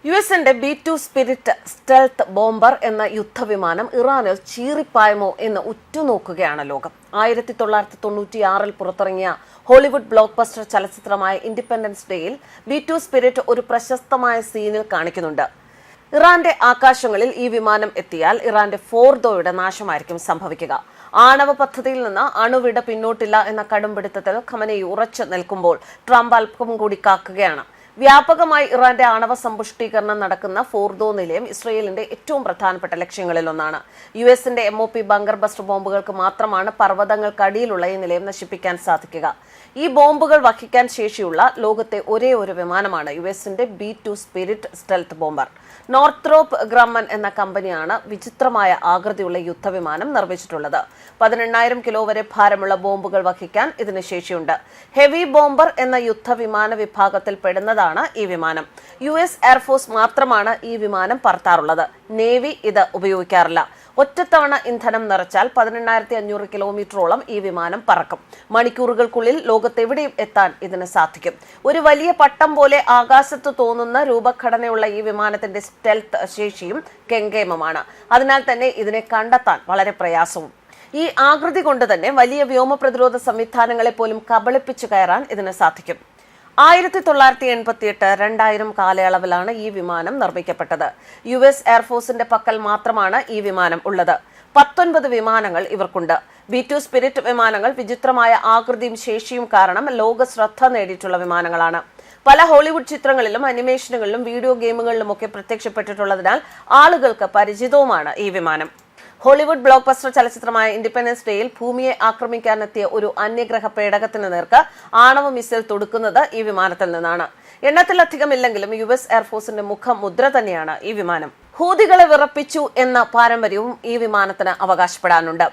യുഎസിന്റെ B-2 spirit stealth bomber എന്ന യുദ്ധവിമാനം ഇറാനിൽ ചീറിപ്പായമോ എന്ന് ഉറ്റുനോക്കുകയാണ് ലോകം. 1996 പുറത്തിറങ്ങിയ ഹോളിവുഡ് ബ്ലോക്ക് ബസ്റ്റർ ചലച്ചിത്രമായ ഇൻഡിപെൻഡൻസ് ഡേയിൽ B-2 സ്പിരിറ്റ് ഒരു പ്രശസ്തമായ സീനിൽ കാണിക്കുന്നുണ്ട്. ഇറാന്റെ ആകാശങ്ങളിൽ ഈ വിമാനം എത്തിയാൽ ഇറാന്റെ ഫോർദോയുടെ നാശമായിരിക്കും സംഭവിക്കുക. ആണവ പദ്ധതിയിൽ നിന്ന് അണുവിട പിന്നോട്ടില്ല എന്ന കടുംപിടുത്തത്തിൽ ഖമനേയി ഉറച്ചു നിൽക്കുമ്പോൾ ട്രംപ് അല്പം കൂടി കാക്കുകയാണ്. വ്യാപകമായി ഇറാന്റെ ആണവ സമ്പുഷ്ടീകരണം നടക്കുന്ന ഫോർദോ നിലയം ഇസ്രയേലിന്റെ ഏറ്റവും പ്രധാനപ്പെട്ട ലക്ഷ്യങ്ങളിലൊന്നാണ്. യുഎസിന്റെ MOP ബങ്കർ ബസ്റ്റർ ബോംബുകൾക്ക് മാത്രമാണ് പർവ്വതങ്ങൾക്കടിയിലുള്ള ഈ നിലയം നശിപ്പിക്കാൻ സാധിക്കുക. ഈ ബോംബുകൾ വഹിക്കാൻ ശേഷിയുള്ള ലോകത്തെ ഒരേ ഒരു വിമാനമാണ് യുഎസിന്റെ B-2 spirit stealth bomber. Northrop Grumman എന്ന കമ്പനിയാണ് വിചിത്രമായ ആകൃതിയുള്ള യുദ്ധവിമാനം നിർമ്മിച്ചിട്ടുള്ളത്. 18,000 കിലോ വരെ ഭാരമുള്ള ബോംബുകൾ വഹിക്കാൻ ഇതിന് ശേഷിയുണ്ട്. ഹെവി ബോംബർ എന്ന യുദ്ധവിമാന വിഭാഗത്തിൽ പെടുന്നതാണ് ഈ വിമാനം. US എയർഫോഴ്സ് മാത്രമാണ് ഈ വിമാനം പറത്താറുള്ളത്. നേവി ഇത് ഉപയോഗിക്കാറില്ല. ഒറ്റത്തവണ ഇന്ധനം നിറച്ചാൽ 18,500 കിലോമീറ്ററോളം ഈ വിമാനം പറക്കും. മണിക്കൂറുകൾക്കുള്ളിൽ ലോകത്തെവിടെയും എത്താൻ ഇതിന് സാധിക്കും. ഒരു വലിയ പട്ടം പോലെ ആകാശത്ത് തോന്നുന്ന രൂപഘടനയുള്ള ഈ വിമാനത്തിന്റെ സ്റ്റെൽത്ത് ശേഷിയും കെങ്കേമമാണ്. അതിനാൽ തന്നെ ഇതിനെ കണ്ടെത്താൻ വളരെ പ്രയാസവും. ഈ ആകൃതി കൊണ്ട് തന്നെ വലിയ വ്യോമ പ്രതിരോധ സംവിധാനങ്ങളെ പോലും കബളിപ്പിച്ചു കയറാൻ ഇതിന് സാധിക്കും. 1988-2000 കാലയളവിലാണ് ഈ വിമാനം നിർമ്മിക്കപ്പെട്ടത്. US എയർഫോഴ്സിന്റെ പക്കൽ മാത്രമാണ് ഈ വിമാനം ഉള്ളത്. 19 വിമാനങ്ങൾ ഇവർക്കുണ്ട്. B-2 സ്പിരിറ്റ് വിമാനങ്ങൾ വിചിത്രമായ ആകൃതിയും ശേഷിയും കാരണം ലോക ശ്രദ്ധ നേടിയിട്ടുള്ള വിമാനങ്ങളാണ്. പല ഹോളിവുഡ് ചിത്രങ്ങളിലും അനിമേഷനുകളിലും വീഡിയോ ഗെയിമുകളിലുമൊക്കെ പ്രത്യക്ഷപ്പെട്ടിട്ടുള്ളതിനാൽ ആളുകൾക്ക് പരിചിതവുമാണ് ഈ വിമാനം. ഹോളിവുഡ് ബ്ലോക്ക് ബസ്റ്റർ ചലച്ചിത്രമായ ഇൻഡിപെൻഡൻസ് ഡേയിൽ ഭൂമിയെ ആക്രമിക്കാനെത്തിയ ഒരു അന്യഗ്രഹ പേടകത്തിന് നേർക്ക് ആണവ മിസൈൽ തൊടുക്കുന്നത് ഈ വിമാനത്തിൽ നിന്നാണ്. എണ്ണത്തിലധികമില്ലെങ്കിലും US എയർഫോഴ്സിന്റെ മുഖമുദ്ര തന്നെയാണ് ഈ വിമാനം. ഹൂതികളെ വിറപ്പിച്ചു എന്ന പാരമ്പര്യവും ഈ വിമാനത്തിന് അവകാശപ്പെടാനുണ്ട്.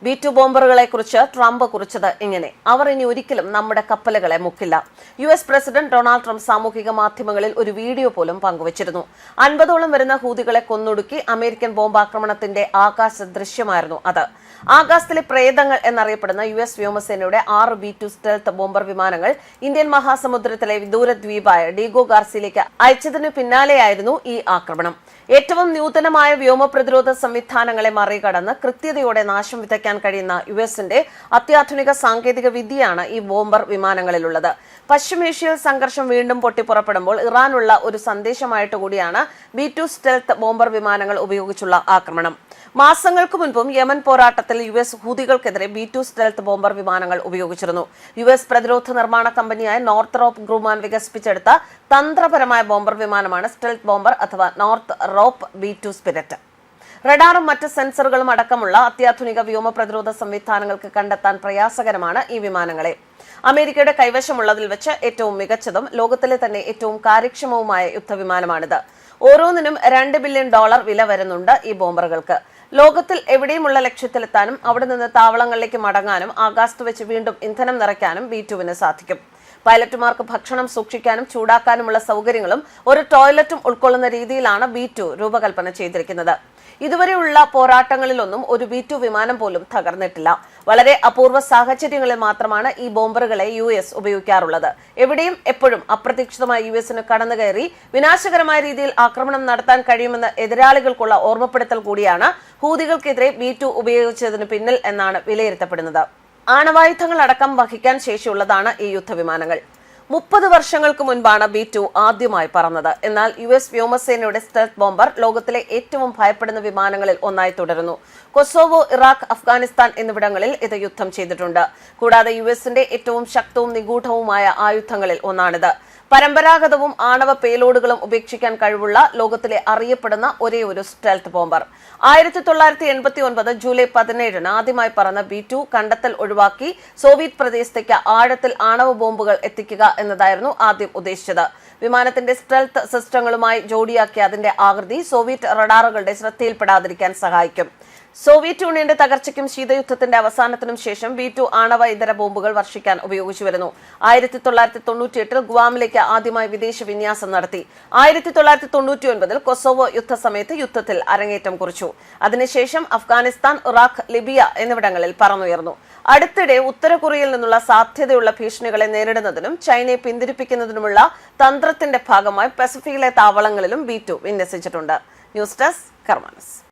B-2 ബോംബറുകളെ കുറിച്ച് ട്രംപ് കുറിച്ചത് ഇങ്ങനെ: അവർ ഇനി ഒരിക്കലും നമ്മുടെ കപ്പലുകളെ മുക്കില്ല. US പ്രസിഡന്റ് ഡൊണാൾഡ് ട്രംപ് സാമൂഹിക മാധ്യമങ്ങളിൽ ഒരു വീഡിയോ പോലും പങ്കുവച്ചിരുന്നു. 50ഓളം വരുന്ന ഹൂതികളെ കൊന്നൊടുക്കി അമേരിക്കൻ ബോംബാക്രമണത്തിന്റെ ആകാശ ദൃശ്യമായിരുന്നു അത്. ആകാശത്തിലെ പ്രേതങ്ങൾ എന്നറിയപ്പെടുന്ന US വ്യോമസേനയുടെ 6 B-2 സ്റ്റെൽത്ത് ബോംബർ വിമാനങ്ങൾ ഇന്ത്യൻ മഹാസമുദ്രത്തിലെ വിദൂര ദ്വീപായ ഡീഗോ ഗാർസിയിലേക്ക് അയച്ചതിനു പിന്നാലെയായിരുന്നു ഈ ആക്രമണം. ഏറ്റവും നൂതനമായ വ്യോമ പ്രതിരോധ സംവിധാനങ്ങളെ മറികടന്ന് കൃത്യതയോടെ നാശം വിതയ്ക്കാൻ കഴിയുന്ന യുഎസിന്റെ അത്യാധുനിക സാങ്കേതിക വിദ്യയാണ് ഈ ബോംബർ വിമാനങ്ങളിലുള്ളത്. പശ്ചിമേഷ്യയിൽ സംഘർഷം വീണ്ടും പൊട്ടിപ്പുറപ്പെടുമ്പോൾ ഇറാനുള്ള ഒരു സന്ദേശമായിട്ട് കൂടിയാണ് B-2 സ്റ്റെൽത്ത് ബോംബർ വിമാനങ്ങൾ ഉപയോഗിച്ചുള്ള ആക്രമണം. മാസങ്ങൾക്ക് മുൻപും യമൻ പോരാട്ടത്തിൽ US ഹൂതികൾക്കെതിരെ B-2 സ്റ്റെൽത്ത് ബോംബർ വിമാനങ്ങൾ ഉപയോഗിച്ചിരുന്നു. US പ്രതിരോധ നിർമ്മാണ കമ്പനിയായ നോർത്ത് ഗ്രൂമാൻ വികസിപ്പിച്ചെടുത്ത തന്ത്രപരമായ ബോംബർ വിമാനമാണ് സ്റ്റെൽത്ത് ബോംബർ അഥവാ നോർത്ത് B-2 സ്പിരിറ്റ്. റഡാറും മറ്റ് സെൻസറുകളും അടക്കമുള്ള അത്യാധുനിക വ്യോമ പ്രതിരോധ സംവിധാനങ്ങൾക്ക് കണ്ടെത്താൻ പ്രയാസകരമാണ് ഈ വിമാനങ്ങളെ. അമേരിക്കയുടെ കൈവശമുള്ളതിൽ വെച്ച് ഏറ്റവും മികച്ചതും ലോകത്തിലെ തന്നെ ഏറ്റവും കാര്യക്ഷമവുമായ യുദ്ധവിമാനമാണിത്. ഓരോന്നിനും $2 ബില്യൺ വില വരുന്നുണ്ട് ഈ ബോംബറുകൾക്ക്. ലോകത്തിൽ എവിടെയുമുള്ള ലക്ഷ്യത്തിലെത്താനും അവിടെ നിന്ന് താവളങ്ങളിലേക്ക് മടങ്ങാനും ആകാശത്ത് വെച്ച് വീണ്ടും ഇന്ധനം നിറയ്ക്കാനും B-2വിന് സാധിക്കും. പൈലറ്റുമാർക്ക് ഭക്ഷണം സൂക്ഷിക്കാനും ചൂടാക്കാനുമുള്ള സൗകര്യങ്ങളും ഒരു ടോയ്ലറ്റും ഉൾക്കൊള്ളുന്ന രീതിയിലാണ് B-2 രൂപകൽപ്പന ചെയ്തിരിക്കുന്നത്. ഇതുവരെയുള്ള പോരാട്ടങ്ങളിലൊന്നും ഒരു B-2 വിമാനം പോലും തകർന്നിട്ടില്ല. വളരെ അപൂർവ സാഹചര്യങ്ങളിൽ മാത്രമാണ് ഈ ബോംബറുകളെ US ഉപയോഗിക്കാറുള്ളത്. എവിടെയും എപ്പോഴും അപ്രതീക്ഷിതമായി USന് കടന്നുകയറി വിനാശകരമായ രീതിയിൽ ആക്രമണം നടത്താൻ കഴിയുമെന്ന് എതിരാളികൾക്കുള്ള ഓർമ്മപ്പെടുത്തൽ കൂടിയാണ് ഹൂതികൾക്കെതിരെ B-2 ഉപയോഗിച്ചതിന് പിന്നിൽ എന്നാണ് വിലയിരുത്തപ്പെടുന്നത്. ആണവായുധങ്ങൾ അടക്കം വഹിക്കാൻ ശേഷിയുള്ളതാണ് ഈ യുദ്ധവിമാനങ്ങൾ. 30 വർഷങ്ങൾക്ക് മുൻപാണ് B-2 ആദ്യമായി പറന്നത്. എന്നാൽ US വ്യോമസേനയുടെ സ്റ്റെൽത്ത് ബോംബർ ലോകത്തിലെ ഏറ്റവും ഭയപ്പെടുന്ന വിമാനങ്ങളിൽ ഒന്നായി തുടരുന്നു. കൊസോവോ, ഇറാഖ്, അഫ്ഗാനിസ്ഥാൻ എന്നിവിടങ്ങളിൽ ഇത് യുദ്ധം ചെയ്തിട്ടുണ്ട്. കൂടാതെ USന്റെ ഏറ്റവും ശക്തവും നിഗൂഢവുമായ ആയുധങ്ങളിൽ ഒന്നാണിത്. പരമ്പരാഗതവും ആണവ പേലോഡുകളും ഉപേക്ഷിക്കാൻ കഴിവുള്ള ലോകത്തിലെ അറിയപ്പെടുന്ന ഒരേ ഒരു സ്റ്റെൽത്ത് ബോംബർ. 1989 ജൂലൈ 17 ആദ്യമായി പറന്ന B-2 കണ്ടെത്തൽ ഒഴിവാക്കി സോവിയറ്റ് പ്രദേശത്തേക്ക് ആഴത്തിൽ ആണവ ബോംബുകൾ എത്തിക്കുക എന്നതായിരുന്നു ആദ്യം ഉദ്ദേശിച്ചത്. വിമാനത്തിന്റെ സ്റ്റെൽത്ത് സിസ്റ്റങ്ങളുമായി ജോഡിയാക്കിയ അതിന്റെ ആകൃതി സോവിയറ്റ് റഡാറുകളുടെ ശ്രദ്ധയിൽപ്പെടാതിരിക്കാൻ സഹായിക്കും. സോവിയറ്റ് യൂണിയന്റെ തകർച്ചയ്ക്കും ശീതയുദ്ധത്തിന്റെ അവസാനത്തിനും ശേഷം B-2 ആണവ ഇതര ബോംബുകൾ വർഷിക്കാൻ ഉപയോഗിച്ചു വരുന്നു. 1998 ഗുവാമിലേക്ക് ആദ്യമായി വിദേശ വിന്യാസം നടത്തി. 1999 കൊസോവോ യുദ്ധസമയത്ത് യുദ്ധത്തിൽ അരങ്ങേറ്റം കുറിച്ചു. അതിനുശേഷം അഫ്ഗാനിസ്ഥാൻ, ഇറാഖ്, ലിബിയ എന്നിവിടങ്ങളിൽ പറന്നുയർന്നു. അടുത്തിടെ ഉത്തര കൊറിയയിൽ നിന്നുള്ള സാധ്യതയുള്ള ഭീഷണികളെ നേരിടുന്നതിനും ചൈനയെ പിന്തിരിപ്പിക്കുന്നതിനുമുള്ള തന്ത്രത്തിന്റെ ഭാഗമായി പസഫിക്കിലെ താവളങ്ങളിലും B2 വിന്യസിച്ചിട്ടുണ്ട്. News desk കർമാനസ്.